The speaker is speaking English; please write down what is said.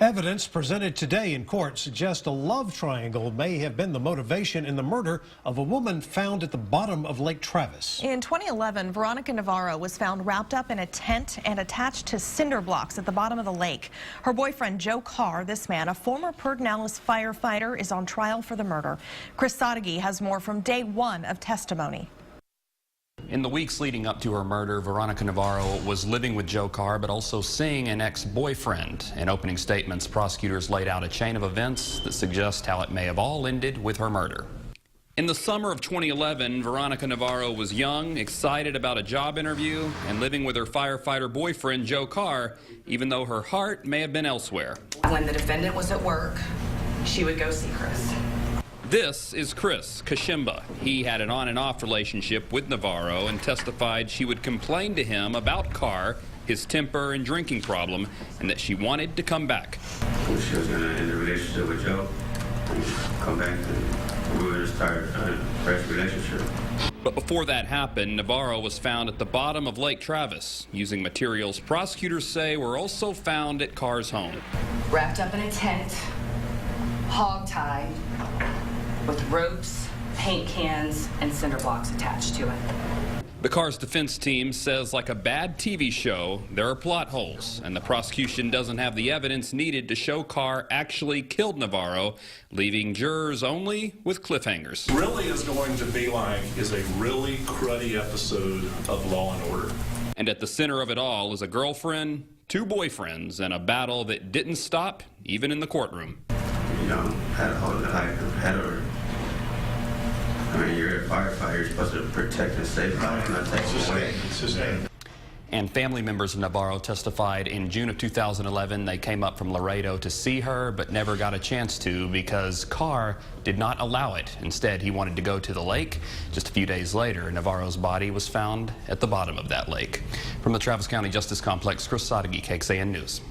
Evidence presented today in court suggests a love triangle may have been the motivation in the murder of a woman found at the bottom of Lake Travis. In 2011, Veronica Navarro was found wrapped up in a tent and attached to cinder blocks at the bottom of the lake. Her boyfriend, Joe Carr, this man, a former Pedernales firefighter, is on trial for the murder. Chris Sadeghi has more from day one of testimony. In the weeks leading up to her murder, Veronica Navarro was living with Joe Carr, but also seeing an ex-boyfriend. In opening statements, prosecutors laid out a chain of events that suggest how it may have all ended with her murder. In the summer of 2011, Veronica Navarro was young, excited about a job interview, and living with her firefighter boyfriend, Joe Carr, even though her heart may have been elsewhere. When the defendant was at work, she would go see Chris. This is Chris Kashimba. He had an on and off relationship with Navarro and testified she would complain to him about Carr, his temper and drinking problem, and that she wanted to come back. She was going to end the relationship with Joe and come back and we were going to start a fresh relationship. But before that happened, Navarro was found at the bottom of Lake Travis using materials prosecutors say were also found at Carr's home. Wrapped up in a tent, hog-tied, with ropes, paint cans, and cinder blocks attached to it. The Carr's defense team says, like a bad TV show, there are plot holes, and the prosecution doesn't have the evidence needed to show Carr actually killed Navarro, leaving jurors only with cliffhangers. Really is going to be like is a really cruddy episode of Law and Order. And at the center of it all is a girlfriend, two boyfriends, and a battle that didn't stop even in the courtroom. You know, had a hold of the life, had her. I mean, you're a firefighter, you're supposed to protect and save life, not take it away. And family members of Navarro testified in June of 2011 they came up from Laredo to see her, but never got a chance to because Carr did not allow it. Instead, he wanted to go to the lake. Just a few days later, Navarro's body was found at the bottom of that lake. From the Travis County Justice Complex, Chris Sadeghi, KXAN News.